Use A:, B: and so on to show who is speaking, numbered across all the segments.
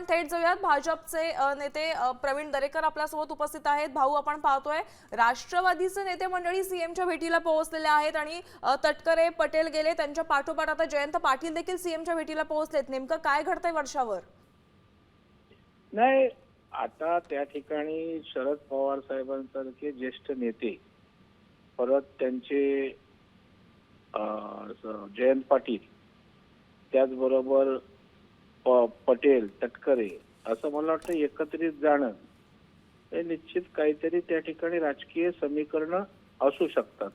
A: थेट जाऊयात भाजपचे नेते प्रवीण दरेकर आपल्यासोबत उपस्थित आहेत। भाऊ, आपण पाहतोय राष्ट्रवादीचे नेते मंडळी सीएमच्या भेटीला पोहोचलेले आहेत आणि तटकरे पटेल गेले, त्यांच्या पाठोपाठ आता जयंत पाटील देखील सीएमच्या भेटीला पोहोचलेत। नेमकं काय घडतंय वर्षावर?
B: नाही, आता त्या ठिकाणी शरद पवार साहेबांसारखे ज्येष्ठ नेते, परत त्यांचे जयंत पाटील, त्याचबरोबर पटेल, तटकरे, असं मला वाटतं एकत्रित जाणं हे निश्चित काहीतरी त्या ठिकाणी राजकीय समीकरण असू शकतात।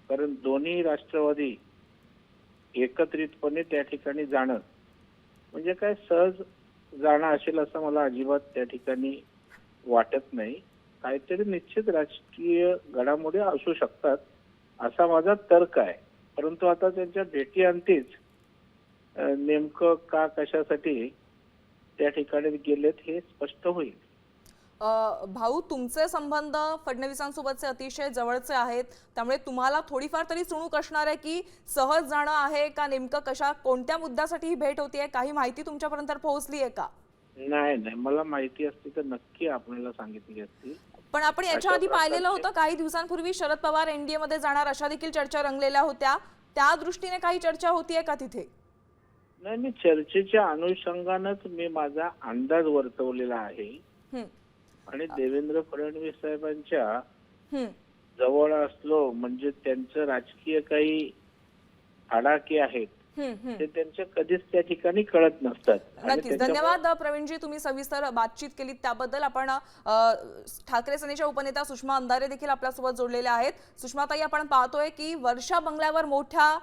B: कारण दोन्ही राष्ट्रवादी एकत्रितपणे त्या ठिकाणी जाणं म्हणजे काय सहज जाणं असेल असं मला अजिबात त्या ठिकाणी वाटत नाही। काहीतरी निश्चित राजकीय घडामोडी असू शकतात असा माझा तर्क आहे। परंतु आता त्यांच्या भेटीअंतीच नेमकं का कशासाठी त्या ठिकाणी गेलेत हे स्पष्ट होईल।
A: भाऊ, तुमचे संबंध फडणवीसांसोबतचे अतिशय जवळचे आहेत, त्यामुळे तुम्हाला थोडीफार तरी चुणूक असणार आहे की सहज जाणं आहे का नेमकं कोणत्या मुद्द्यासाठी ही भेट होतीये? काही माहिती तुमच्यापर्यंत पोहोचली आहे का?
B: नाही, मला माहिती असती तर नक्की आपल्याला सांगितली असती।
A: पण आपण याच्या आधी पाहिलेलं होतं काही दिवसांपूर्वी शरद पवार एनडीए मध्ये जाणार अशा देखील चर्चा रंगलेल्या होत्या। त्या दृष्टीने काही चर्चा होतीये का तिथे?
B: नाही, मी चर्चेच्या अनुषंगानेच मी माझा अंदाज वर्तवलेला आहे आणि देवेंद्र फडणवीस साहेबांच्या जवळ असलो म्हणजे त्यांचं राजकीय काही आडाखे आहेत ते त्यांच्या कधीच त्या ठिकाणी कळत नसतात।
A: नक्कीच, धन्यवाद प्रवीणजी, तुम्ही सविस्तर बातचीत केली त्याबद्दल। आपण ठाकरे सेनेच्या उपनेत्या सुषमा अंधारे देखील आपल्यासोबत जोडलेल्या आहेत। सुषमाताई, आपण पाहतोय की वर्षा बंगल्यावर मोठ्या